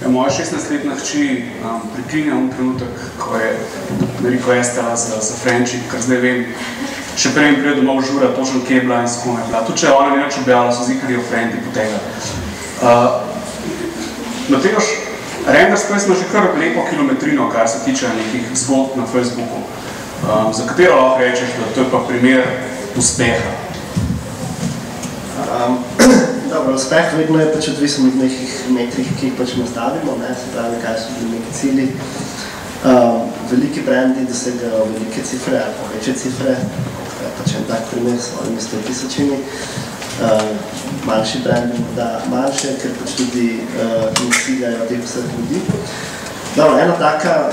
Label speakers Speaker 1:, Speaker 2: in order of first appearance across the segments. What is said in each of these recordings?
Speaker 1: Moja 16-letna hči priklinja trenutek, ko je narekel STA za Frenči, kar zdaj vem, še prej prije domov žura, točno kje je bila in s kom je bila. Tudi če je ona neč objavila, so zikali o Frendi potega. Matejoš, Render Space ima že kar lepo kilometrino, kar se tiče nekih zgodb na Facebooku, za katero lahko rečeš, da to je pa primer uspeha.
Speaker 2: Dobro, uspeh vedno je pač odvisen od nekih metrih, ki jih pač nastavimo, se pravi, kaj so bili neki cilji. Veliki brendi dosegajo velike cifre ali pa večje cifre, pač en tak primer s svojimi 100 000. Manjši brendi morda manjše, ker pač tudi ne ciljajo teh vseh ljudi. Dobro, ena taka,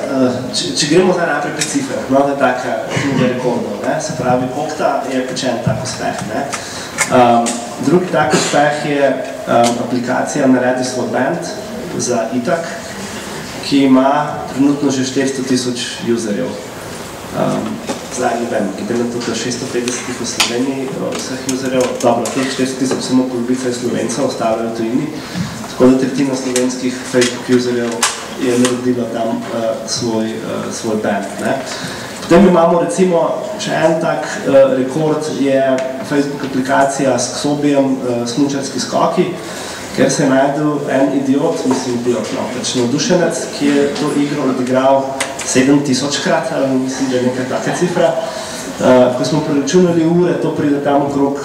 Speaker 2: če gremo zdaj najprej pri cifre, no, da je taka knjiga rekordov, se pravi, Okta je pač en tak uspeh, drugi tak uspeh je aplikacija Naredi svoj band za itak, ki ima trenutno že 400 000 userjev. Zdaj ne vem, glede na to, da 650 v Sloveniji vseh userjev, dobro, teh 400 000 samo polovica je Slovencev, ostavljajo tujini, tako da tretjina slovenskih Facebook userjev je naredila tam svoj band. Potem imamo recimo še en tak rekord, je Facebook aplikacija s Xobijem smučarski skoki, ker se je najdel en idiot, pač navdušenec, ki je to igro odigral 7000-krat, mislim, da je nekaj taka cifra. Ko smo preračunali ure, to pride tam okrog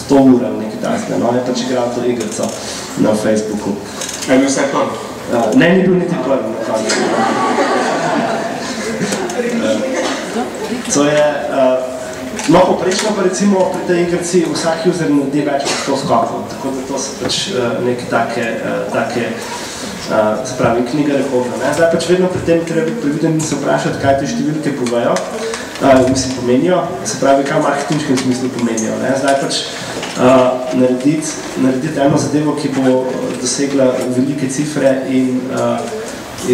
Speaker 2: 100 ur ali nekaj takega, no, je pač igral to igrico na Facebooku.
Speaker 1: Je bil vse prvi?
Speaker 2: Ne, ni bil niti prvi na koncu. To je, no, poprečno pa recimo pri tej igrici vsak user naredi več kot 100 skokov, tako da to so pač neke take, se pravi, knjiga rekordov. Zdaj pač vedno pri tem treba biti previden in se vprašati, kaj te številke povejo, mislim, pomenijo, se pravi, kaj v marketinškem smislu pomenijo. Zdaj pač narediti eno zadevo, ki bo dosegla velike cifre in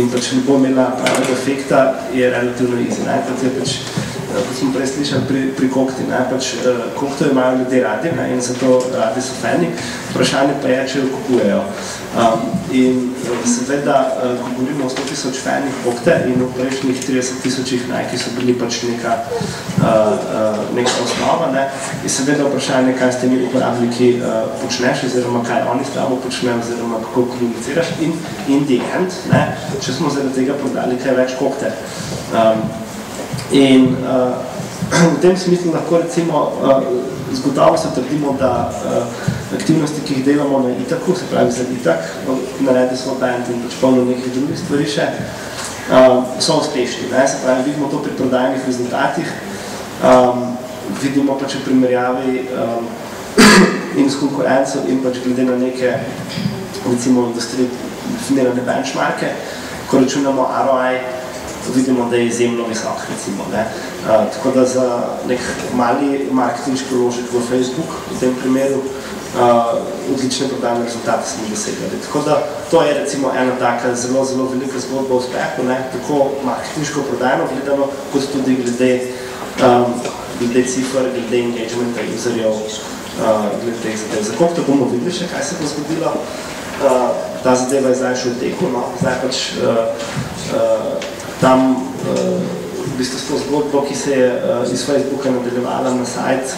Speaker 2: pač ne bo imela pravega efekta, je relativno easy. Kot smo prej slišali pri Kokti, Kokto imajo ljudje radi in zato radi so fani, vprašanje pa je, če jo kupujejo. In seveda, ko govorimo o 100 000 fanih Kokte in v prejšnjih 30 000, ki so bili pač neka osnova, je seveda vprašanje, kaj s temi uporabniki počneš, oziroma kaj oni s tabo počnejo, oziroma kako komuniciraš in the end, če smo zaradi tega prodali kaj več Kokte. In v tem smislu lahko recimo z gotovostjo trdimo, da aktivnosti, ki jih delamo na itaku, se pravi za itak, Naredi svoj band in pač polno nekih drugih stvari še, so uspešni. Se pravi, vidimo to pri prodajnih rezultatih, vidimo pač v primerjavi in s konkurenco in pač glede na neke, recimo, industrije definirane benchmarke, ko računamo ROI, vidimo, da je izjemno visok, recimo. Tako da za nek mali marketinški vložek v Facebook, v tem primeru, odlične prodajne rezultate smo dosegali. Tako da to je recimo ena taka zelo, zelo velika zgodba o uspehu, tako marketinško prodajno gledano, kot tudi glede cifr, glede engagementa userjev, glede teh zadev. Za koliko bomo videli še, kaj se bo zgodilo? Ta zadeva je zdaj še v teku, zdaj pač tam v bistvu s to zgodbo, ki se je iz Facebooka nadaljevala na sajt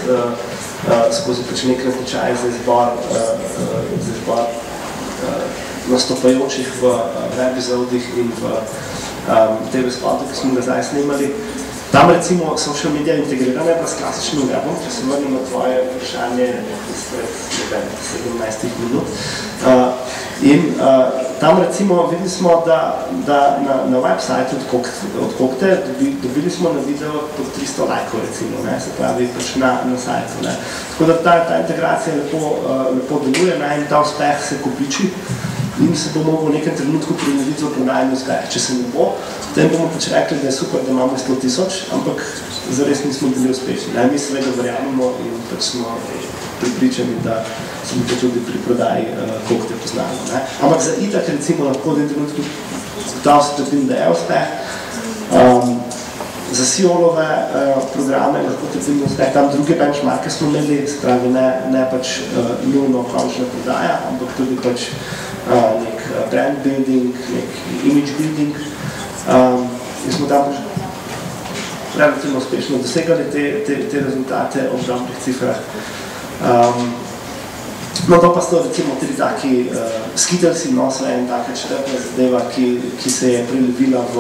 Speaker 2: skozi pač nek natečaj za izbor nastopajočih v epizodih in v TV spotu, ki smo ga zdaj snemali. Tam recimo social media integrirane pa s klasičnim webom, če se vrnem na tvoje vprašanje izpred 17 minut. In tam recimo videli smo, da na website od Kokte dobili smo na video pod 300 lajkov recimo, se pravi pač na sajtu. Tako da ta integracija lepo deluje in ta uspeh se kopiči in se bomo v nekem trenutku primeriti v prodajni uspeh. Če se ne bo, potem bomo pač rekli, da je super, da imamo 100 000, ampak zares nismo bili uspešni. Mi seveda verjamemo in pač smo pripričani, da se mi tudi pri prodaji Kokte poznali. Ampak za itak recimo lahko v tem trenutku gotovo se trdim, da je uspeh. Za SEO-love programe lahko trdim, da uspeh. Tam druge benchmarke smo imeli, se pravi ne pač nujno končna prodaja, ampak tudi pač nek brand building, nek image building. In smo tam relativno uspešno dosegali te rezultate ob dobrih cifrah. No, to pa so recimo tudi taki Skittlesi, no, so en taka črpna zadeva, ki se je prelevila v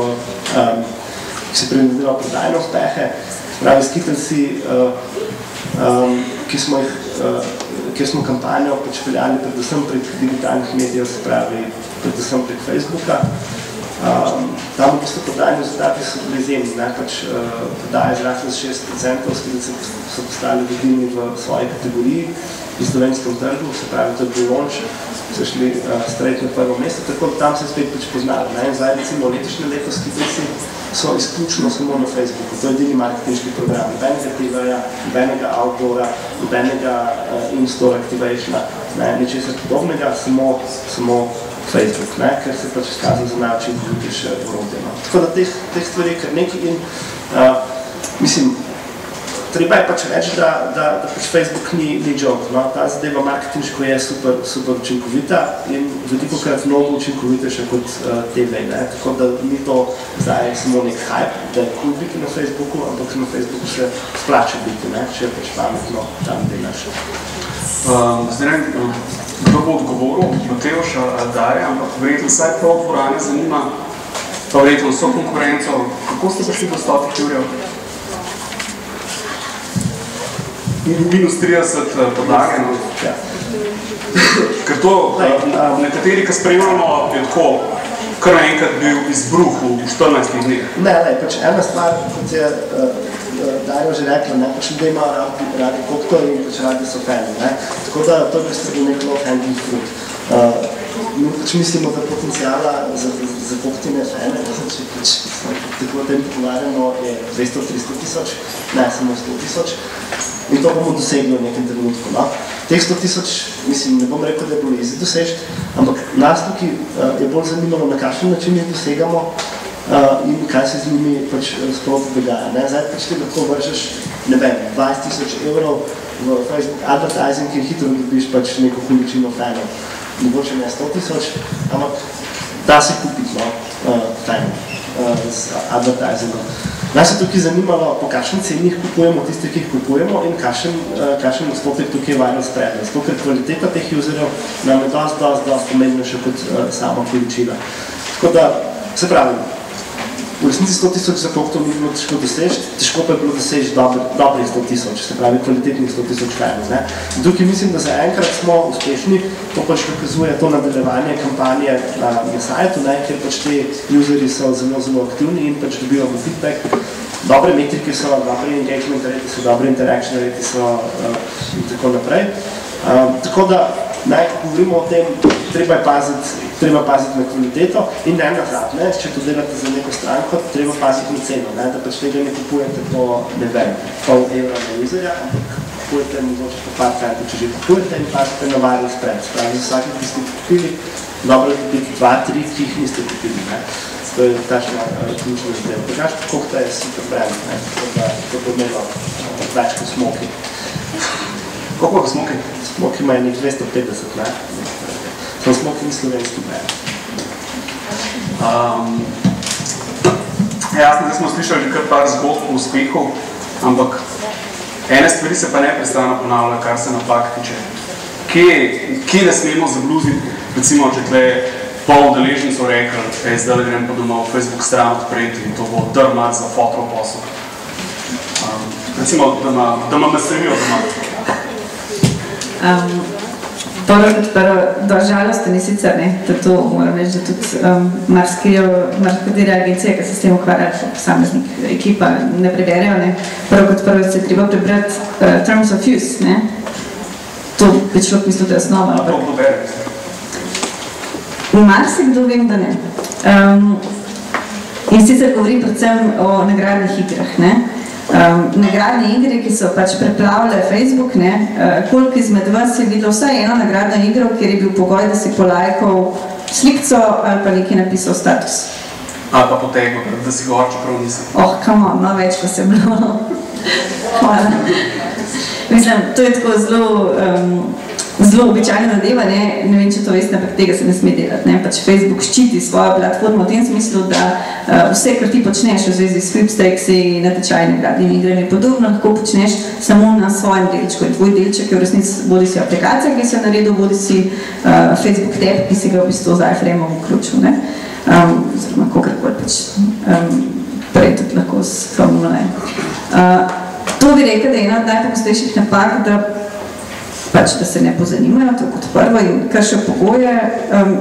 Speaker 2: prodajne uspehe. Pravi Skittlesi, kjer smo kampanjo peljali predvsem prek digitalnih medijev, se pravi predvsem prek Facebooka. Tam v bistvu prodajni rezultati so bili izjemni, prodaje zrasle z 6%, Skittlesi so postali vodilni v svoji kategoriji v slovenskem trgu, se pravi, to je bil launch, so šli straight na prvo mesto, tako da tam se spet poznali. Zdaj recimo letošnje leto Skittlesi so izključno samo na Facebooku, to je edini marketinški program, nobenega TV-ja, nobenega outdoora, nobenega in-store activationa, ničesar podobnega, samo Facebook, ker se pač izkazal za najučinkovitejše orodje. Tako da teh stvari je kar nekaj in mislim, treba je pač reči, da pač Facebook ni joke. Ta zadeva marketinško je super učinkovita in velikokrat mnogo učinkovitejša kot TV. Tako da ni to zdaj samo nek hype, da je cool biti na Facebooku, ampak na Facebooku se splača biti, če je pač pametno tam delaš.
Speaker 1: Zdaj ne, kdo bo odgovoril, Matevž ali Darja, ampak verjetno vsaj prav dvorane zanima, pa verjetno vso konkurenco, kako ste prišli do 100 jurjev? Minus 30 podlage, no? Ja. Ker to, nekateri, ki spremljamo, je tako, kar naenkrat bil izbruh v 14 dneh.
Speaker 2: Ne, pač ena stvar, kot je Darjo že rekla, pač ljudje imajo radi koktel in pač radi so fani. Tako da to je bil nek low-hanging fruit. Mi pač mislimo, da potencijala za koktine fane, če pač tako tem pogovarjamo, je 200-300 tisoč, ne samo 100 tisoč. In to bomo dosegli v nekem trenutku. Teh 100 tisoč, mislim, ne bom rekel, da je bilo easy dosežiti, ampak nas tukaj je bolj zanimalo, na kakšen način jih dosegamo in kaj se z njimi pač sploh dogaja. Zdaj pač ti lahko vržeš, ne vem, 20 tisoč evrov v Facebook advertising, kjer hitro dobiš pač neko količino fanov. Mogoče ne 100 tisoč, ampak da se kupiti fanov z advertisingom. Nas je tukaj zanimalo, po kakšen ceni jih kupujemo, tiste, ki jih kupujemo in kakšen odstotek tukaj je viral spread. Zato, ker kvaliteta teh userjev nam je dosti pomembnejša kot sama količina. Tako da, se pravi, v resnici 100 tisoč za koktov ni bilo težko doseči, težko pa je bilo doseči dobrih 100 tisoč, se pravi kvalitetnih 100 tisoč fanov. Tukaj mislim, da zaenkrat smo uspešni, to pač dokazuje to nadaljevanje kampanje na sajtu, ker pač te userji so zelo aktivni in pač dobijo feedback. Dobre metrike so, dobre engagement rate so, dobre interaction rate so in tako naprej. Tako da, ko govorimo o tem, treba paziti na kvaliteto in ne nazadnje, če to delate za neko stranko, treba paziti na ceno, da pač tega ne kupujete po, ne vem, pol evra na userja, ampak kupujete mogoče po par centov, če že kupujete in pazite na viral spread. Spravi, za vsaki, ki ste kupili, dobro je kupiti 2-3, ki jih niste kupili. To je tačna ključna zadeva. Pokaž, koliko je super brand, tako da to bo imelo več kot Smoky.
Speaker 1: Koliko je Smoky?
Speaker 2: Smoky ima nekaj 250, Sam Smoky ni slovenski brand.
Speaker 1: Jasno, da smo slišali kar par zgodb o uspehu, ampak ene stvari se pa neprestano ponavlja, kar se napak tiče. Kje ne smemo zabluziti, recimo, če tle pol udeležencev rekli, zdaj grem pa domov Facebook stran odpreti in to bo drmat za fotor posel. Recimo, da ima meselijo doma.
Speaker 3: Do žalosti sicer, da to moram reči, da tudi marsikateri agencije, ki se s tem ukvarjajo, posameznik ekipa ne preverjajo. Prvo kot prvo se je treba prebrati terms of use. To bi človek mislil, da je osnova.
Speaker 1: A to kdo bere?
Speaker 3: Marsikdo vem, da ne. In sicer govorim predvsem o nagradnih igrah. Nagradne igre, ki so pač preplavile Facebook, koliko izmed vas je videlo vsaj eno nagradno igro, kjer je bil pogoj, da si polajkal slikco ali pa nekaj napisal status.
Speaker 1: Ali pa potegnil, da si gor, čeprav nisem.
Speaker 3: Come on, več pa se bilo. Hvala. Mislim, to je tako zelo zelo običajna zadeva, ne vem, če to veste, ampak tega se ne sme delati, ne, pač Facebook ščiti svojo platformo v tem smislu, da vse, kar ti počneš v zvezi s sweepstakesi, natečajnim gradnimi igrami in podobno, lahko počneš samo na svojem delčku. In tvoj delček je v resnici bodi si aplikacija, ki si jo naredil, bodi si Facebook tab, ki si ga v bistvu z iframe-om vključil, ne, oziroma kogarkoli pač prej tudi lahko s Formula 1. To bi rekel, da je ena od najpogostejših napak, da se ne pozanimajo, to kot prvo, in kršijo pogoje.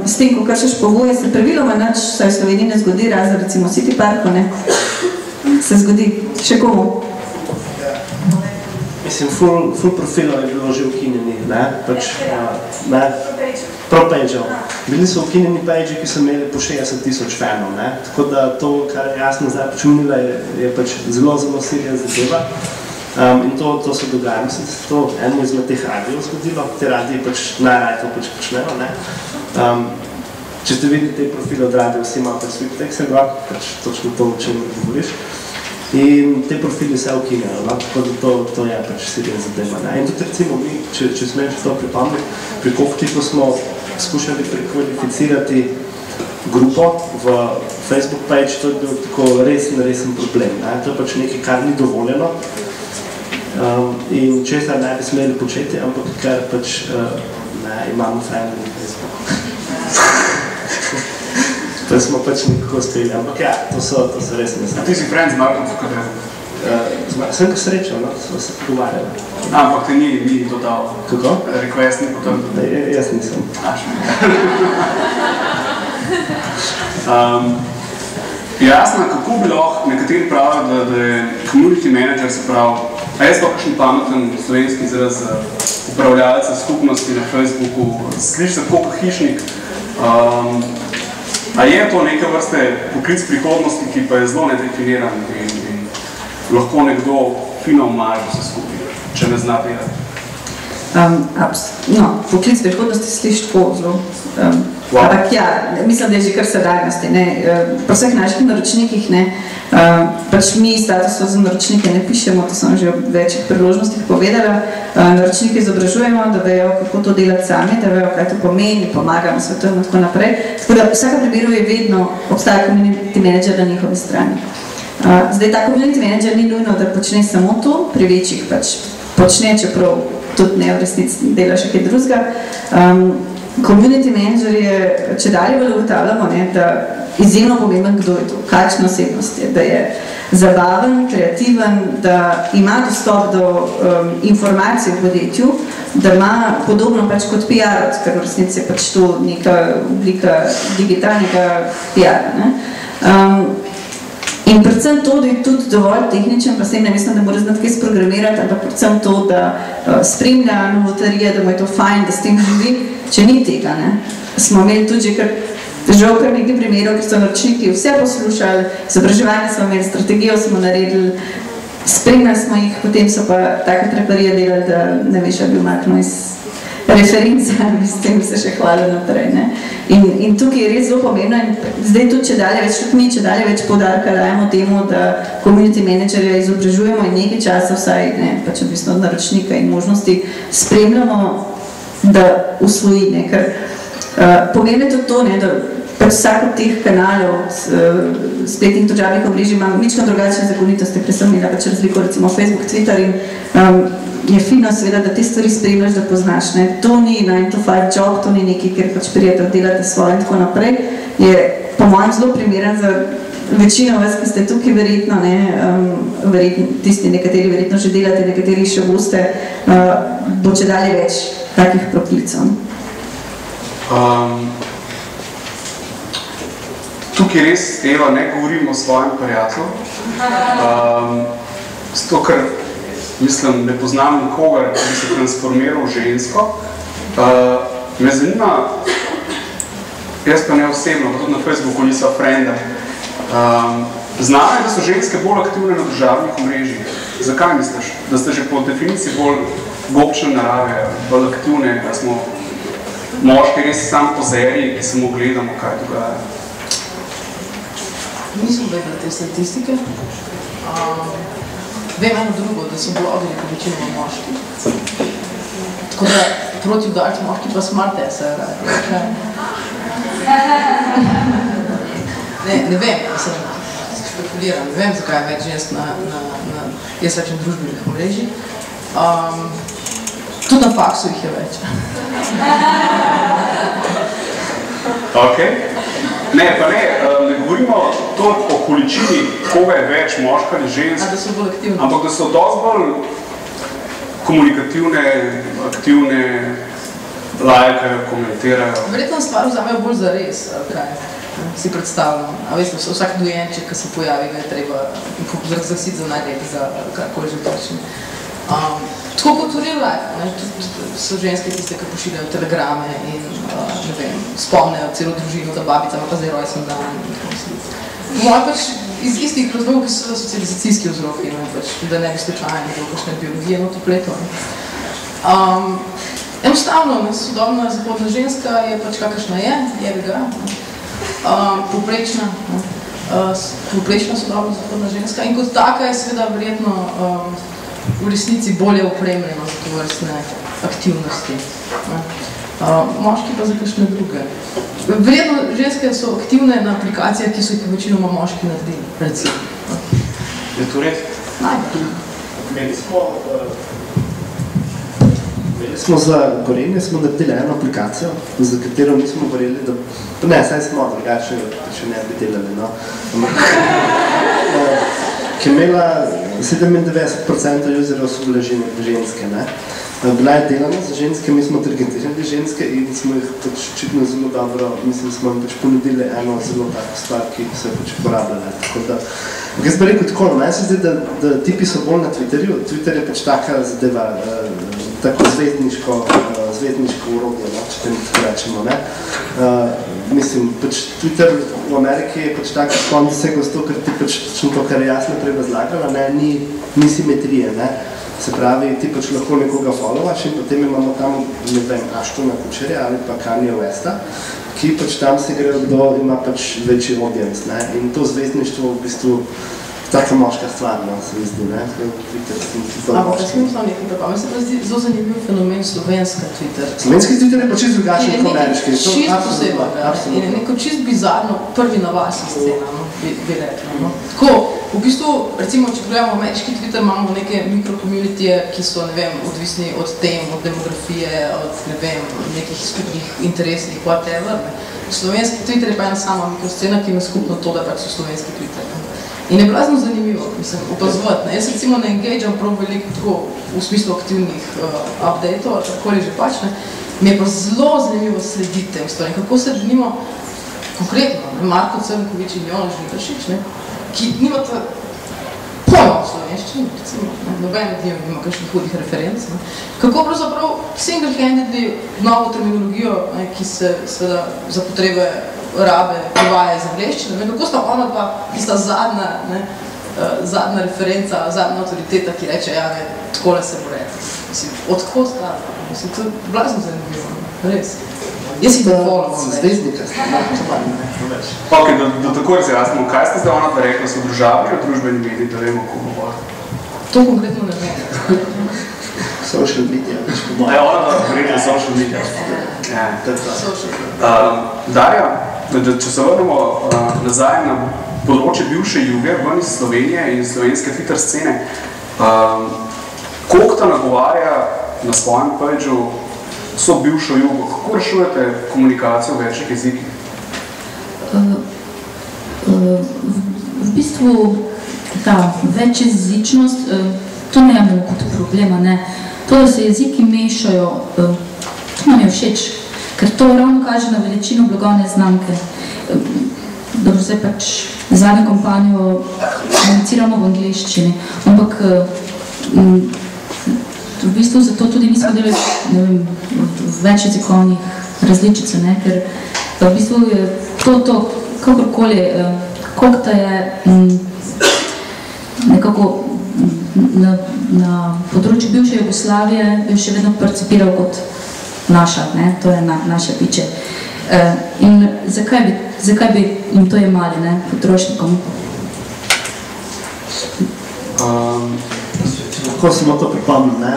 Speaker 3: S tem, ko kršiš pogoje, se praviloma nič, saj v Sloveniji ne zgodi, razen recimo City Parku, ne, se zgodi še komu.
Speaker 2: Mislim, full profilov je bilo že ukinjenih, ne, pač, ne, pro-pageov. Bili so ukinjeni page, ki so imeli po 60,000 fanov, ne, tako da to, kar je jasno zdaj počunila, je pač zelo serija zadeva. In to se dogaja. Mislim, da se to eno izmed teh radijev zgodilo. Te radiji pač najraje to pač počnejo, ne. Če ste videli te profile od radijev, vsi imajo pač sweepstakes, pač točno to, o čem govoriš. In te profili se ukinjajo, no? Tako da to je pač serija zadeva, ne. In tudi recimo mi, če smeš to pripomniti, pri Koftiku smo skušali prekvalificirati grupo v Facebook page, to je bil tako resen problem, ne. To je pač nekaj, kar ni dovoljeno. In česar ne bi smeli početi, ampak ker pač imamo friendly na Facebooku. To smo pač nekako sprejeli, ampak ja, to so res nesnači.
Speaker 1: Ti si friend z Markom Zuckerbergom?
Speaker 2: Sem ga srečal, no, smo se pogovarjali.
Speaker 1: Ampak te ni dodal.
Speaker 2: Kako?
Speaker 1: Request ni potem?
Speaker 2: Jaz nisem.
Speaker 1: Jasno, kako bi lahko nekateri pravijo, da je community manager, se pravi, a je sploh kakšen pameten slovenski izraz upravljalca skupnosti na Facebooku, sliši se tako hišnik. A je to neke vrste poklic prihodnosti, ki pa je zelo nedefiniran in lahko nekdo fino omaži vse skupaj, če ne zna delati?
Speaker 3: No, poklic prihodnosti sliši tako zelo. Ampak ja, mislim, da je že kar sedajnosti, ne, po vseh naših naročnikih, ne, pač mi statusov za naročnike ne pišemo, to sem že v večjih priložnostih povedala, naročnike izobražujemo, da vejo, kako to delati sami, da vejo, kaj to pomeni, pomagamo, svetujemo in tako naprej. Tako da v vsakem primeru je vedno obstaja community manager na njihovi strani. Zdaj, ta community manager ni nujno, da počne samo to, pri večjih pač počne, čeprav tudi ne v resnici dela še kaj drugega. Community manager je, če dalje bolj ugotavljamo, da izjemno pomemben, kdo je to, kakšna osebnost je, da je zabaven, kreativen, da ima dostop do informacij v podjetju, da ima podobno pač kot PR, ker v resnici je pač to neka oblika digitalnega PR-a. In predvsem to, da je tudi dovolj tehničen, pa ne mislim, da mora znati kaj sprogramirati, ampak predvsem to, da spremlja novotarije, da mu je to fajn, da s tem živi. Če ni tega, ne, smo imeli tudi že žal kar nekaj primerov, ker so naročniki vse poslušali, izobraževanje smo imeli, strategijo smo naredili, spremljali smo jih, potem so pa taka treparija delali, da ne veš, da bi umaknil iz referenca, s tem se še hvala naprej, ne. In tukaj je res zelo pomembno in zdaj tudi če dalje več poudarka dajemo temu, da community managerja izobražujemo in nekaj časa vsaj, ne, pač odvisno od naročnika in možnosti spremljamo, da usvoji, ne, ker pomembno je tudi to, ne, da pač vsak od teh kanalov spletnih družabnih omrežij ima nično drugačne zakonitosti, ker sem imela pač razliko recimo Facebook, Twitter in je fino seveda, da te stvari spremljaš, da poznaš, ne. To ni 9 to 5 job, to ni nekaj, ker pač prijatelj delate svoje in tako naprej, je po mojem zelo primeren za večino vas, ki ste tukaj verjetno, ne, verjetno tisti nekateri verjetno že delate, nekateri še boste, bo če dalje več takih poklicov.
Speaker 1: Tukaj res, Eva, ne govorim o svojem prijatelju, zato ker mislim, ne poznam nikogar, ki bi se transformiral v žensko. Me zanima, jaz pa ne osebno, pa tudi na Facebooku niso frenda. Znamo je, da so ženske bolj aktivne na družabnih omrežjih. Zakaj misliš? Da ste že po definiciji bolj gobčne narave, bolj aktivne, da smo moški res sam po seriji, ki samo gledamo, kaj dogaja?
Speaker 4: Nisem vedela te statistike. Vem eno drugo, da so blogeri po večinoma moški. Tako da proti udarci moški pa smartese radi. Ne vem, špekuliram, ne vem, zakaj je več žensk na jaz rečem družbenih omrežij. Tudi na faksu jih je več.
Speaker 1: Ok. Ne, pa ne govorimo toliko o količini, koga je več, moška ali žensk.
Speaker 4: Da so bolj aktivni.
Speaker 1: Ampak da so dosti bolj komunikativne, aktivne, lajkajo, komentirajo.
Speaker 4: Verjetno stvar vzamejo bolj zares, kaj si predstavljam. A veste, vsak dojenček, ki se pojavi, ga je treba zasiti za nagreti, za karkoli že točno. Tako kot v real life, so ženske tiste, ki pošiljajo telegrame in ne vem, spomnejo celo družino, da babica ima pa zdaj rojsten dan. Moje pač iz istih razlogov, ki so socializacijski vzroki, da ne bi slučajno bilo kakšne biologije not vpleto. Enostavno, sodobna zahodna ženska je pač kakršna je bi ga, povprečna sodobna zahodna ženska in kot taka je seveda verjetno v resnici bolje opremljeno za tovrstne aktivnosti. Moški pa za kakšne druge. Verjetno ženske so aktivne na aplikacijah, ki so jih večinoma moški naredili, recimo.
Speaker 1: Je to res?
Speaker 4: Najbolj.
Speaker 2: Imeli smo za Gorenje naredili eno aplikacijo, za katero nismo govorili, da... Ne, saj smo drugače, še ne bi delali, no. Ki je imela 97% userov so bile ženske, ne. Bila je delana za ženske, mi smo targetirali ženske in smo jih pač očitno zelo dobro, mislim, smo jim pač ponudili eno zelo tako stvar, ki se je pač uporabljala. Tako da, jaz bi rekel tako, meni se zdi, da tipi so bolj na Twitterju. Twitter je pač taka zadeva, tako zvezdniško urodje, no, če tem tako rečemo, ne. Mislim, pač Twitter v Ameriki je pač tako sklon dosegel s to, ker ti pač to, kar je jasno prej razlagala, ne, ni simetrije, ne. Se pravi, ti pač lahko nekoga followaš in potem imamo tam, ne vem, Ashtona Kutcherja ali pa Kanye Westa, ki pač tam se grejo, kdo ima pač večji audience, ne. In to zvezdništvo v bistvu taka moška stvar, no, se mi zdi, ne.
Speaker 4: Ampak jaz mi mislim nekaj tako, mi se pa zdi zelo zanimiv fenomen slovenska Twitter.
Speaker 2: Slovenski Twitter je pa čist drugačen kot ameriški.
Speaker 4: Čist posebno, in je neko čist bizarno prvi na vas scena, no, bi rekla, no. Tako, v bistvu, recimo, če pogledamo ameriški Twitter, imamo neke mikro-communitije, ki so, ne vem, odvisni od tem, od demografije, od, ne vem, nekih skupnih interesnih, whatever, ne. Slovenski Twitter je pa ena sama mikroscena, ki ima skupno to, da pač so slovenski Twitter, ne. In je blazno zanimivo, mislim, opazovati, ne. Jaz recimo ne engageam prav veliko tako v smislu aktivnih updateov, ali kakoli že pač, ne. Mi je pa zelo zanimivo slediti tem stvarem, kako se denimo konkretno, ne, Marko Crnkovič in Jonas Žnidaršič, ne, ki nimata pojma v slovenščini, recimo, ne, noben od njih nima kakšnih hudih referenc, ne, kako pravzaprav single-handedly novo terminologijo, ne, ki se seveda za potrebe rabe privaja iz angleščine, ne, kako sta ona dva tista zadnja, ne, zadnja referenca, zadnja avtoriteta, ki reče, ja, ne, takole se bo reči. Mislim, odkot ta? Mislim, to je blazno zanimivo, res. Jaz si to volimo,
Speaker 2: ne? Zvezdnika ste, ne?
Speaker 1: Ok, do tako razjasnimo, kaj ste zdaj ona pa rekla, so družavni od družbeni mediji, da vemo, ko govorite?
Speaker 4: To konkretno ne vem.
Speaker 2: Social media.
Speaker 1: Ja, ona da govorite social media. Darja, če se vrnemo nazaj na področje bivše Juge, ven iz Slovenije in slovenske Twitter scene, koliko ta nagovarja na svojem pageu so bivšo Jugo? Kako rešujete komunikacijo v večjih jezikih?
Speaker 5: V bistvu ta večjezičnost, to ne imamo kot problema, ne. To, da se jeziki mešajo, to nam je všeč, ker to ravno kaže na veličino blagovne znamke. Dobro, zdaj pač zadnjo kampanjo komuniciramo v angleščini, ampak v bistvu zato tudi nismo delali, ne vem, več jezikovnih različice, ne, ker v bistvu je to, kakorkoli, Kokta je nekako na področju bivše Jugoslavije bi še vedno percipiral kot naša, ne, to je naše piče. In zakaj bi jim to jemali, ne, potrošnikom?
Speaker 2: Lahko samo to pripomnim, ne.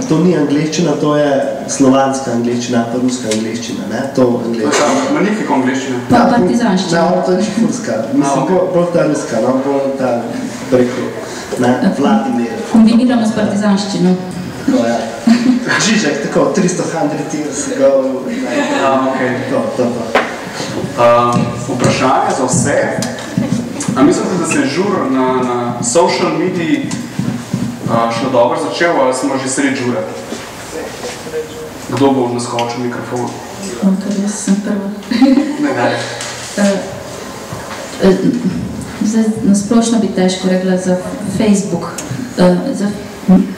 Speaker 2: to ni angleščina, to je slovanska angleščina, pa ruska angleščina, ne? To angleščina.
Speaker 1: Magnifico angleščina.
Speaker 5: Pa partizanščina.
Speaker 2: Ne, to je čifurska. Mislim, bolj ta ruska, no, bolj ta preko, ne, Vladimir.
Speaker 5: Kombiniramo s partizanščino.
Speaker 2: To je. Žižek, tako, 300 years ago.
Speaker 1: Okay.
Speaker 2: To.
Speaker 1: Vprašanje za vse. A mislite, da se je žur na social mediji še dobro začel, ali smo že sred žure? Kdo bo naskočil mikrofon?
Speaker 5: Ker jaz sem prva.
Speaker 1: Ne, daj.
Speaker 5: Zdaj, nasplošno bi težko rekla za Facebook.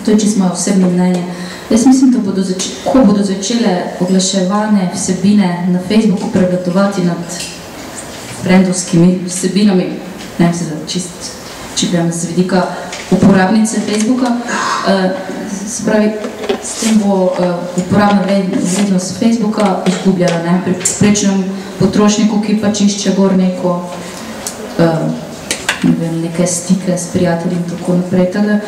Speaker 5: To je čisto moje osebno mnenje. Jaz mislim, da ko bodo začele oglaševane vsebine na Facebooku prevladovati nad brandovskimi vsebinami, ne vem se čist, če bi z vidika uporabnice Facebooka, se pravi, s tem bo uporabna vrednost Facebooka izgubljala, ne, pri prečnem potrošniku, ki pač išče gor neko, ne vem, neke stike s prijatelji in tako naprej. Tako,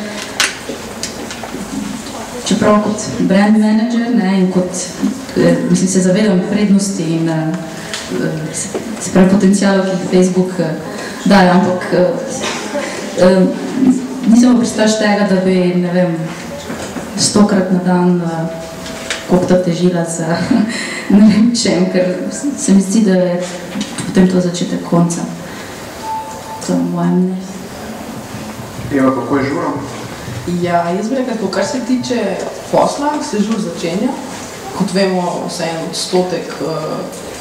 Speaker 5: čeprav kot brand manager, ne, in kot, mislim, se zavedam prednosti in se pravi potencijalov, ki jih Facebook daje, ampak nisem pristaš tega, da bi, ne vem, 100-krat na dan kopta težila za ne vem čem, ker se mi zdi, da je potem to začetek konca. To je moje mnenje.
Speaker 1: Eva, kako je žuro?
Speaker 4: Ja, jaz bi rekla, kar se tiče posla, se žur začenja. Kot vemo, vse en odstotek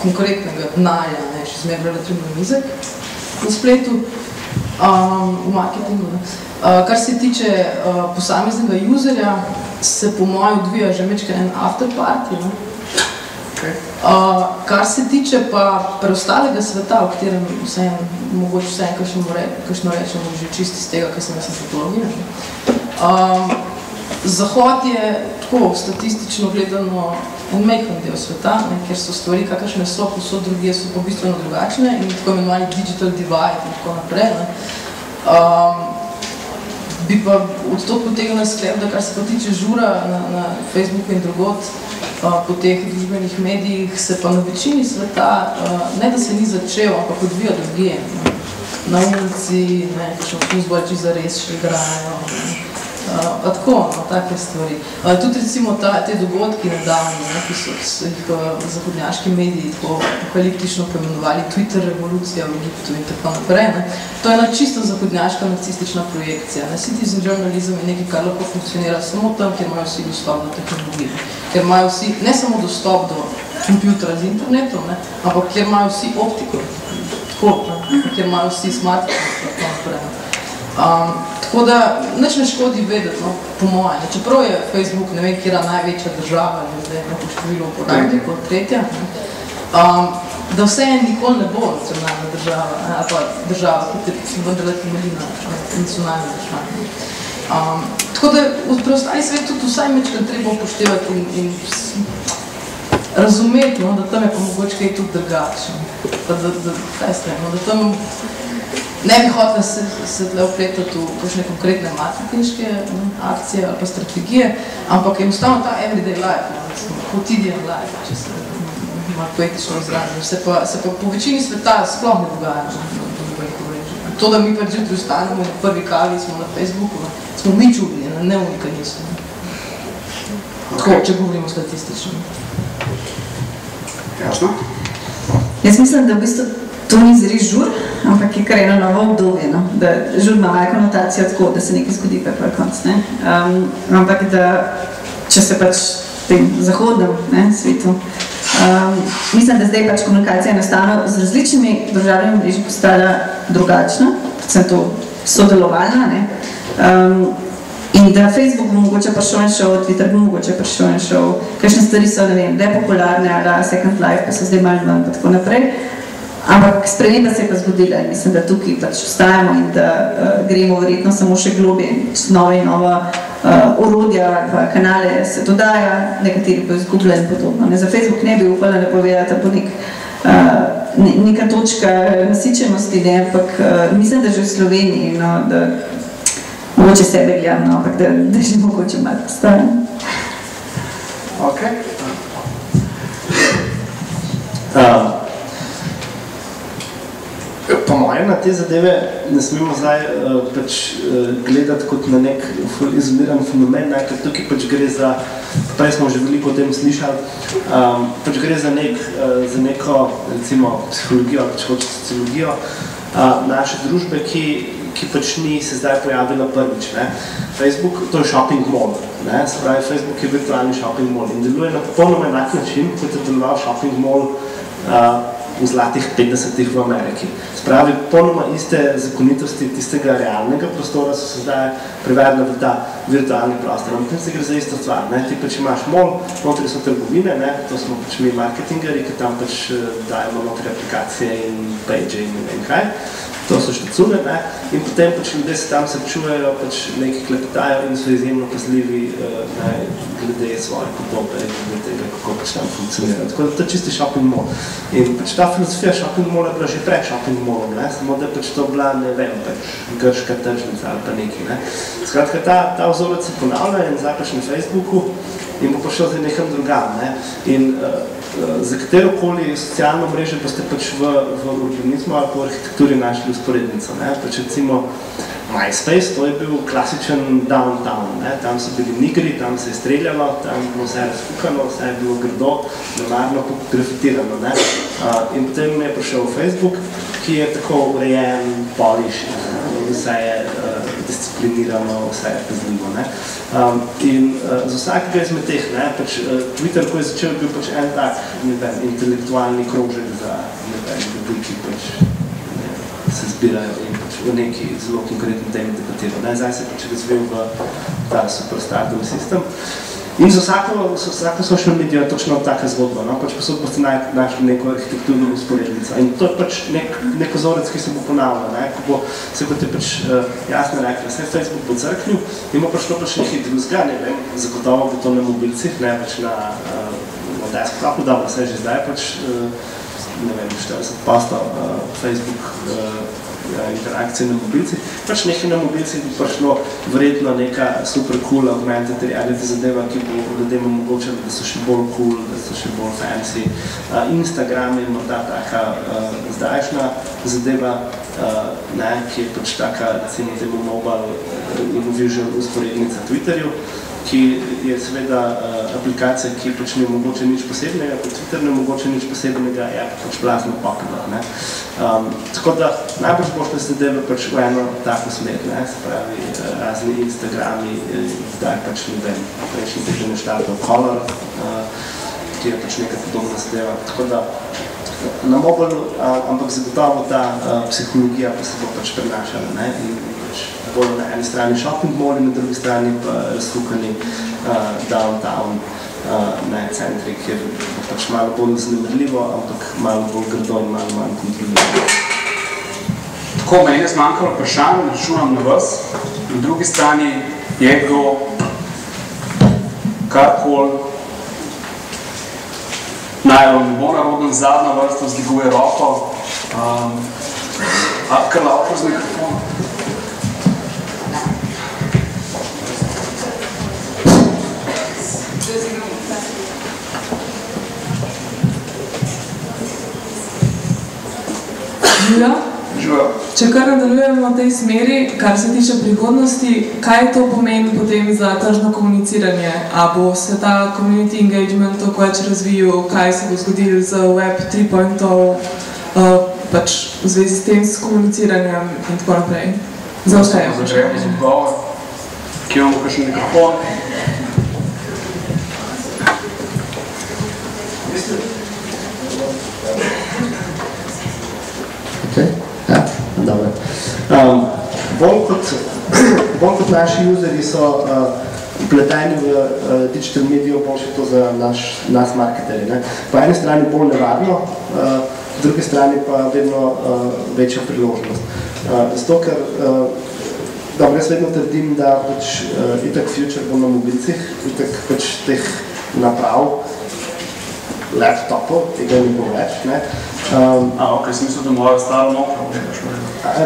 Speaker 4: konkretnega denarja, še zmer relativno nizek na spletu, v marketingu. Kar se tiče posameznega userja, se po mojem odvija že večkrat en after party. Kar se tiče pa preostalega sveta, v katerem mogoče vse kakšno rečemo že čisto iz tega, ker sem jaz antropologija. Zahod je tako statistično gledano en majhen del sveta, ker so stvari, kakršne so, posod drugje so pa bistveno drugačne in tako imenovani digital divide in tako naprej. Bi pa od to potegnila sklep, da kar se pa tiče žura na Facebooku in drugod, po teh družbenih medijih, se pa na večini sveta, ne da se ni začel, ampak odvija drugje. Na ulici, kakšno fuzbolči zares še igrajo, pa tako, take stvari. Tudi recimo te dogodki nedavni, ki so jih zahodnjaški mediji tako apokaliptično poimenovali Twitter revolucija v Egiptu in tako naprej. To je ena čisto zahodnjaška nacistična projekcija. Citizen journalism je nekaj, kar lahko funkcionira samo tam, kjer imajo vsi dostop do tehnologije. Ker imajo vsi ne samo dostop do kompjutera z internetom, ampak kjer imajo vsi optiko, kjer imajo vsi smartphone in tako naprej. Tako da nič ne škodi vedeti, po mojem. Čeprav je Facebook, ne vem, kjera največja država, zdaj po številu uporabnikov, tretja, da vseeno nikoli ne bo nacionalna država, ali pa država, ki je vendarle temelji na nacionalni državi. Tako da v preostali svet tudi vsaj mečkrat treba upoštevati in razumeti, da tam je pa mogoče kaj tudi drugače. Da tam ne bi hotela se tle upletati v kakšne konkretne marketinške akcije ali pa strategije, ampak je enostavno ta everyday life, quotidian life, če se malo poetično izrazim. Se pa po večini sveta sploh ne dogaja na to, da mi pa zjutraj ostanemo na prvi kavi, smo na Facebooku, smo mi čudni, ne unika niso. Tako, če govorimo statistično.
Speaker 1: Jasno?
Speaker 3: Jaz mislim, da v bistvu to ni zri žur, ampak je kar eno novo obdobje, da žur ima malo konotacijo tako, da se nekaj zgodi pa je konc, ne. Ampak da, če se pač v tem zahodnem svetu, mislim, da zdaj pač komunikacija enostavno z različnimi družabnimi mreži postala drugačna, predvsem to sodelovalna, ne. In da Facebook bo mogoče prišel in šel, Twitter bo mogoče prišel in šel, kakšne stvari so, ne vem, nepopularne, ali Second Life, pa so zdaj malo ven, pa tako naprej. Ampak sprememba se je pa zgodila in mislim, da tukaj pač ostajamo in da gremo verjetno samo še globje in nove in nova orodja pa kanale se dodaja, nekateri pa izgubljajo in podobno. Za Facebook ne bi upala napovedati, da bo neka točka nasičenosti, ampak mislim, da že v Sloveniji, da mogoče sebe gledam, ampak da že mogoče malo postavim.
Speaker 2: Ok. Po mojem na te zadeve ne smemo zdaj gledati kot na nek izoliran fenomen, ker tukaj pač gre za, prej smo že veliko o tem slišali, pač gre za neko, recimo, psihologijo, pač hoče sociologijo naše družbe, ki pač ni se zdaj pojavila prvič. Facebook, to je shopping mall, se pravi, Facebook je virtualni shopping mall in deluje na popolnoma enak način, kot je deloval shopping mall v zlatih 50-ih v Ameriki. Spravi, ponoma iste zakonitosti tistega realnega prostora so se zdaj privedle v ta virtualni prostor. Potem se gre za isto stvar. Ti pač imaš mall, notri so trgovine, to smo pač mi marketingeri, ki tam pač dajemo notri aplikacije in page in ne vem kaj. To so štacune, in potem pač ljudje se tam srečujejo, pač nekaj klepetajo in so izjemno pazljivi glede svoje podobe, glede tega, kako pač tam funkcionira. Tako da to je čisti shopping mall. In pač ta filozofija shopping malla je bila že pred shopping mallom, samo da pač to bila, ne vem, pač grška tržnica ali pa nekaj. Skratka, ta vzorec se ponavlja in zdaj pač na Facebooku in bo prišel zdaj nekam drugam. In za katerokoli socialno mreže pa ste pač v urbanizmu ali po arhitekturi našli usporednico. Pač recimo MySpace, to je bil klasičen downtown. Tam so bili nigri, tam se je streljalo, tam je bilo vse razkukano, vse je bilo grdo, nemarno grafitirano. In potem je prišel Facebook, ki je tako urejen, polish, vse je disciplinirano, vse je pazljivo. In za vsakega izmed teh, Twitter, ko je začel, bil pač en tak, intelektualni krožek za ljudi, ki pač se zbirajo in pač v neki zelo konkretni temi debatirajo. Zdaj se pač razvil v ta superstardom sistem. In za vsako social media je točno taka zgodba, pač posod boste našli neko arhitekturno usporednico. In to je pač nek ozorec, ki se bo ponavljal, ko bo se kot je pač jasno rekla, vse Facebook bo crknil in bo prišlo pač nekaj drugega, ne vem, zagotovo bo to na mobilcih, ne pač na desktopu, dobro, vse že zdaj pač, ne vem, 40% Facebook interakcije na mobilcih. Pač nekaj na mobilcih bi prišlo verjetno neka super cool augmented reality zadeva, ki bo ljudem omogočala, da so še bolj cool, da so še bolj fancy. Instagram je morda taka zdajšnja zadeva, ki je pač taka, recimo temu mobile in visual usporednica Twitterju, ki je seveda aplikacija, ki pač ne omogoča nič posebnega, kot Twitter ne omogoča nič posebnega, je pač blazno popular. Tako da najbolj bošte sedeli pač v eno tako smer, se pravi razni Instagrami, zdaj pač ne vem, prejšnji se že naštartal Color, ki je pač nekaj podobna zadeva. Tako da na mobilu, ampak zagotovo ta psihologija pa se bo pač prenašala in pač bolj na eni strani shopping mall in na drugi strani pa razkukani downtown centri, kjer bo pač malo bolj vznemirljivo, ampak malo bolj grdo in malo manj kontrolirano.
Speaker 1: Tako, meni je zmanjkalo vprašanj, računam na vas. Na drugi strani je kdo karkoli najbolj ne bo naroden, zadnja vrsta vzdiguje roko. Kar lahko z mikrofon.
Speaker 6: Če kar nadaljujemo v tej smeri, kar se tiče prihodnosti, kaj to pomeni potem za tržno komuniciranje? A bo se ta community engagement toliko več razvijal, kaj se bo zgodilo z Web 3.0, pač v zvezi s tem, s komuniciranjem in tako naprej? Za vse je.
Speaker 1: Začemo z odgovor. Kje imamo kakšen mikrofon?
Speaker 2: Bolj kot naši userji so vpleteni v digital medijo, bolj še to za nas marketerji. Po eni strani bolj nevarno, po drugi strani pa vedno večja priložnost. Zato, ker jaz vedno trdim, da itak future bo na mobilcih, itak pač teh naprav, laptopov, tega ni bo več.
Speaker 1: Ok, sem mislil, da moja staro naprav.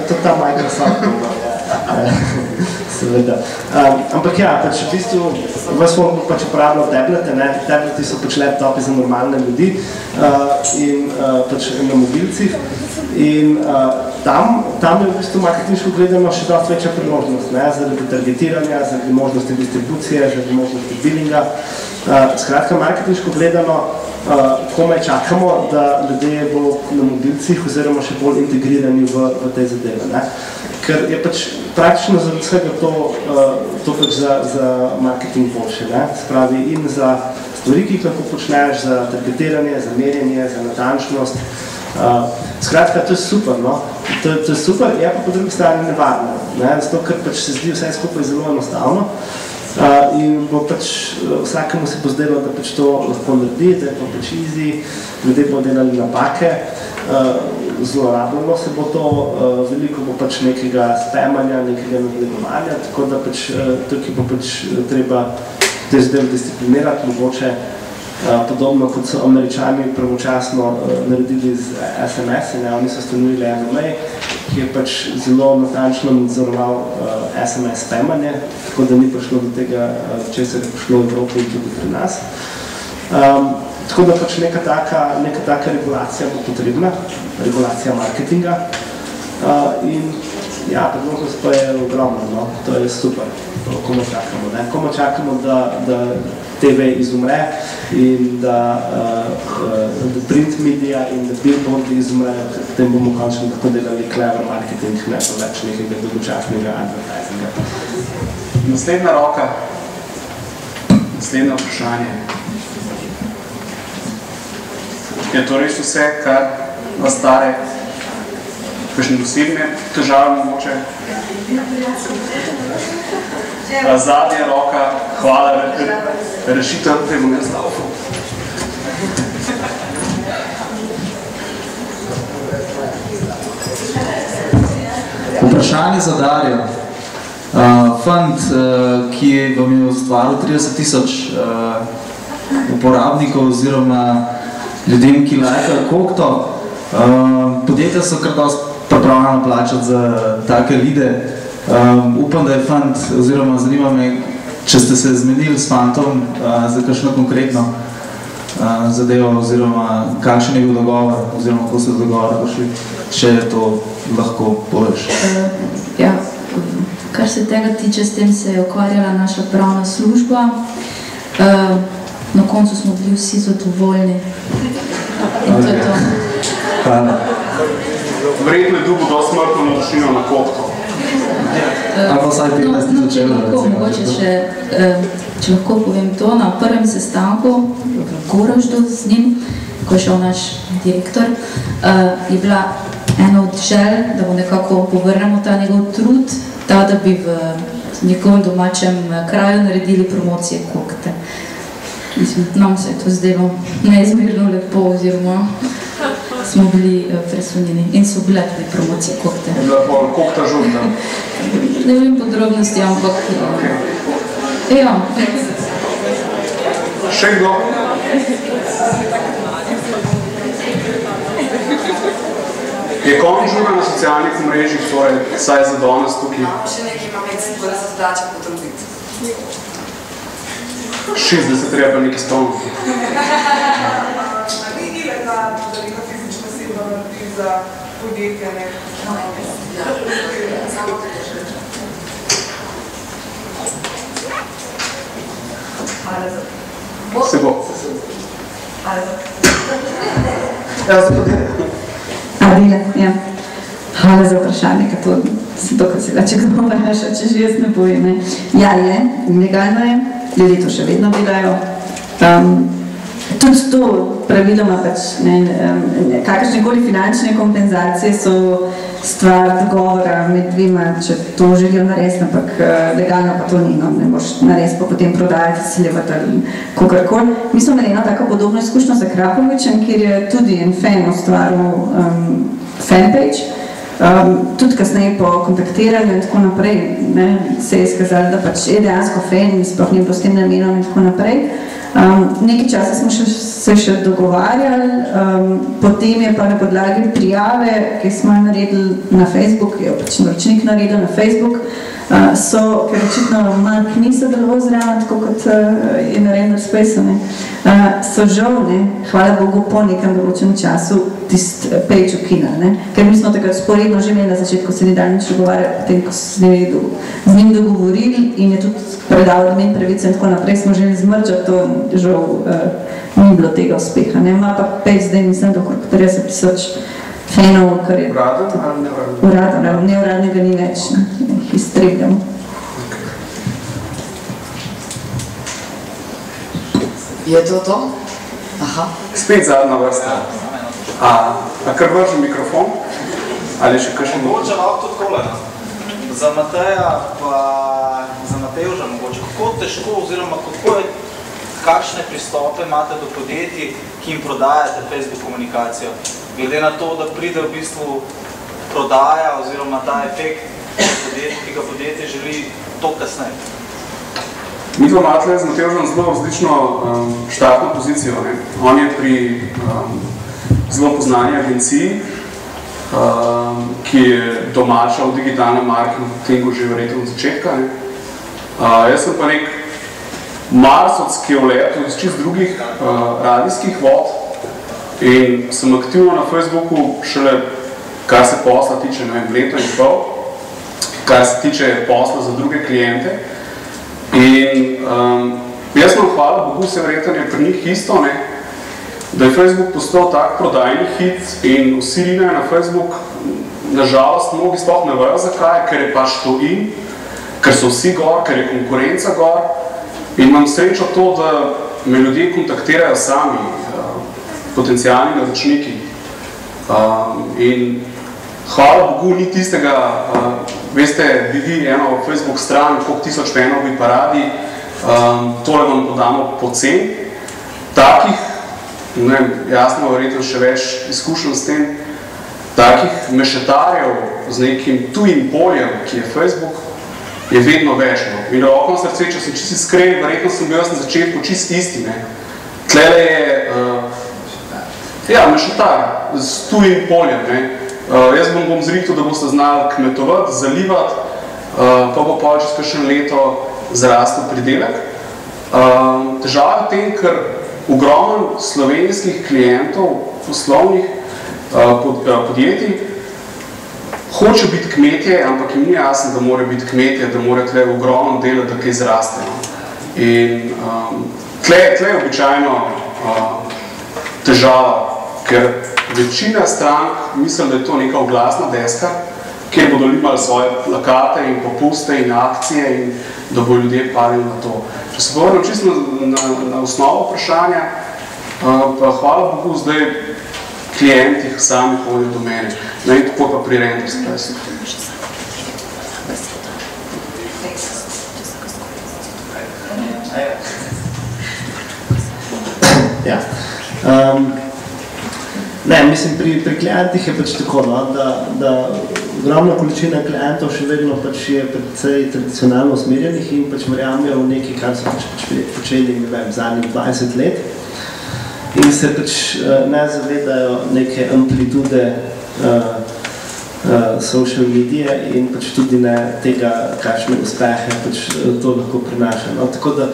Speaker 2: To ta Microsoft ima, ja. Seveda. Ampak ja, pač v bistvu vas moram pač uporabljal tablete, ne? Tableti so pač laptopi za normalne ljudi in pač na mobilcih. In tam je v bistvu marketinško gledano še dosti večja priložnost, ne? Zaradi targetiranja, zaradi možnosti distribucije, zaradi možnosti billinga. Skratka, marketinško gledano komaj čakamo, da ljudje bodo na mobilcih oziroma še bolj integrirani v te zadeve, ne? Ker je pač praktično za vsega to pač za marketing boljše, ne? Spravi in za stvari, ki jih lahko počneš, za targetiranje, za merjenje, za natančnost. Skratka, to je super, no? To je super, je pa po drugi strani nevarno, ne? Zato, ker pač se zdi vse skupaj zelo enostavno in bo pač vsakemu se bo zdelo, da pač to lahko naredi, da je pa pač easy, ljudje bo delali napake, zlorabljalo se bo to, veliko bo pač nekega spamanja, nekega nadlegovanja, tako da pač tukaj bo pač treba te zadeve disciplinirati, mogoče podobno kot so Američani pravočasno naredili z SMS, ne, oni so ustanovili NMA, ki je pač zelo natančno nadzoroval SMS spamanje, tako da ni prišlo do tega, česar je prišlo v Evropi in tudi pri nas. Tako da pač neka taka regulacija bo potrebna, regulacija marketinga in ja, priložnost pa je ogromno, no, to je super, komu čakamo, ne, komu čakamo, da TV izumre in da print media in da billboardi izumrejo, potem bomo končno tako delali clever marketing, ne pa več nekega dolgočasnega advertisinga.
Speaker 1: Naslednja roka, naslednje vprašanje. Je to res vse, kar vas stare, kakšne osebne težave mogoče? Zadnja roka, hvala, rešitev, te bom jaz dal.
Speaker 7: Vprašanje za Darjo. Fund, ki vam je ustvaril 30 000 uporabnikov oziroma ljudem, ki lajkajo Kokto. Podjetja so kar dosti pripravljena plačati za take lide. Upam, da je fund, oziroma zanima me, če ste se zmenili s fantom za kakšno konkretno zadevo, oziroma kakšen je bil dogovor, oziroma kako ste dogovor prišli, če to lahko poveš.
Speaker 5: Ja, kar se tega tiče, s tem se je ukvarjala naša pravna služba. Na koncu smo bili vsi zadovoljni. In to je to.
Speaker 7: Hvala.
Speaker 1: Verjetno je dugo dosti smrtno naročnino na Kokto.
Speaker 7: Ali pa vsaj 15 000 evrov.
Speaker 5: Mogoče še, če lahko povem to, na prvem sestanku v Goraždu z njim, ko je šel naš direktor, je bila ena od želj, da bo nekako povrnemo ta njegov trud, da bi v njegovem domačem kraju naredili promocije Kokte. Mislim, nam se je to zdelo neizmerno lepo, oziroma smo bili presunjeni in so bile tudi promocije Kokte.
Speaker 1: Je bila pa Kokta žurta?
Speaker 5: Ne vem podrobnosti, ampak... Ja.
Speaker 1: Še kdo? Je konč žura na socialnih omrežjih, torej saj za danes tukaj?
Speaker 8: Še nekaj ima medicin, da se zdače potruditi.
Speaker 1: 60 treba pa nekaj stolno.
Speaker 8: Ni legalno, da neka fizična oseba naredi za podjetje, ne? Samo to še.
Speaker 1: Se bo.
Speaker 3: Adila, ja. Hvala za vprašanje, ker to se dokazila, če kdo vpraša, če že jaz ne povem. Ja, je, legalno je, ljudje to še vedno delajo. Tudi to praviloma pač, kakršnekoli finančne kompenzacije so stvar dogovora med dvema, če to želijo narediti, ampak legalno pa to ni, no, ne boš narediti pa potem prodajati, izsiljevati ali kogarkoli. Mi smo imeli eno tako podobno izkušnjo za Krapovičem, kjer je tudi en fan ustvaril fanpage. Tudi kasneje po kontaktiranju in tako naprej, ne, se je izkazali, da pač je dejansko fan in sploh ni bilo s tem namenom in tako naprej. Nekaj časa smo še se še dogovarjali, potem je pa na podlagi prijave, ki smo naredili na Facebook, je pač naročnik naredil na Facebook, ker očitno Mark ni sodeloval zraven, tako kot je naredil Space, so žal, hvala Bogu, po nekem določenem času tist page ukinali, ker mi smo takrat sporedno že imeli na začetku, se ni dal nič dogovarjali, potem, ko so z njim dogovorili in je tudi predal domen pravice in tako naprej, smo želi zmrčati, to žal ni bilo tega uspeha. Ima pa page zdaj, mislim, da okrog 30,000 fanov, kar je...
Speaker 1: Uraden ali neuradnega?
Speaker 3: Uraden, neuradnega ni več, jih iztrebljamo.
Speaker 9: Je to to? Aha.
Speaker 1: Spet zadnja vrsta. A kar vržem mikrofon? Ali še kakšen?
Speaker 7: Mogoče lahko tudi kole. Za Mateja pa za Matevža mogoče. Kako težko oziroma kakšne pristope imate do podjetij, ki jim prodajate Facebook komunikacijo? Glede na to, da pride v bistvu prodaja oziroma ta efekt, ki ga podjetje želi to kasneje.
Speaker 1: Mi dva imate z Matevžem zelo različno štartno pozicijo. On je pri zelo poznani agenciji, ki je domača v digitalnem marketingu že verjetno od začetka. Jaz sem pa nek marsovski vletel iz čist drugih radijskih vod in sem aktivno na Facebooku šele, kar se posla tiče, ne vem, leto in pol, kar se tiče posla za druge klijente. In jaz imam, hvala Bogu, se verjetno je pri njih isto, da je Facebook postal tak prodajni hit in vsi rinejo na Facebook, nažalost, mnogi sploh ne vejo zakaj, ker je pač to in, ker so vsi gor, ker je konkurenca gor. In imam srečo to, da me ljudje kontaktirajo sami, potencijalni naročniki. In hvala Bogu, ni tistega, veste, vidi eno Facebook stran, koliko 1000 penov bi pa radi, tole vam podamo pocen. Takih, ne vem, jasno, verjetno še več izkušenj s tem, takih mešetarjev z nekim tujim poljem, ki je Facebook, je vedno več. In roko na srce, če sem čisto iskren, verjetno sem bil jaz na začetku čist isti. Tlele je mešetar s tujim poljem. Jaz bom zrihtel, da boste znali kmetovati, zalivati, pa bo pa čez kakšen leto zrastel pridelek. Težava je v tem, ker ogromno slovenskih klientov, poslovnih podjetij, hoče biti kmetje, ampak jim ni jasno, da mora biti kmetje, da mora tle ogromno delati, da kaj zraste. In tle je običajno težava, ker večina strank misli, da je to neka oglasna deska, kjer bodo imeli svoje plakate in popuste in akcije in da bo ljudje padili na to. Če se govorim čisto na osnovo vprašanja, pa hvala Bogu, zdaj klienti sami hodijo do mene. In tako pa pri Renderspresu.
Speaker 2: Ja. Mislim, pri klientih je pač tako, da ogromna količina klientov še vedno pač je precej tradicionalno usmerjenih in pač verjamejo v nekaj, kar so pač počeli, ne vem, zadnjih 20 let. In se pač ne zavedajo neke amplitude social medije in pač tudi ne tega, kakšne uspehe pač to lahko prinaša. Tako da,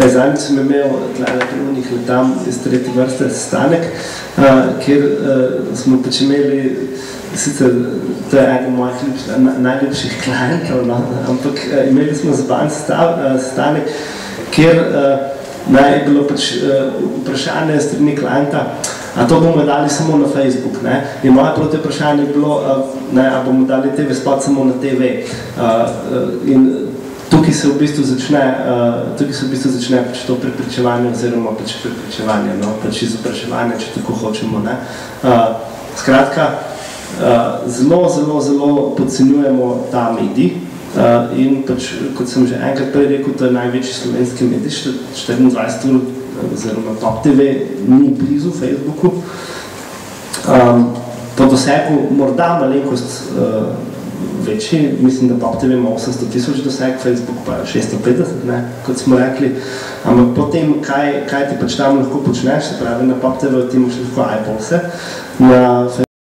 Speaker 2: zadnjič sem imel pri unih letam iz 3. vrste sestanek, kjer smo pač imeli, sicer to je eden mojih najljubših klientov, ampak imeli smo zabaven sestanek, kjer je bilo pač vprašanje strani klienta, a to bomo dali samo na Facebook, in moje proti vprašanje je bilo, a bomo dali TV spot samo na TV. In tukaj se v bistvu začne pač to prepričevanje oziroma pač prepričevanje, pač izobraževanje, če tako hočemo. Skratka, zelo podcenjujemo ta medij. In pač, kot sem že enkrat prej rekel, to je največji slovenski medij, 24 ur oziroma Top TV ni blizu Facebooku. Po dosegu morda malenkost večji, mislim, da PopTV ima 800,000 doseg, Facebook pa 650, ne, kot smo rekli. Ampak potem, kaj ti pač tam lahko počneš, se pravi na PopTV ti imaš lahko eyeballs, na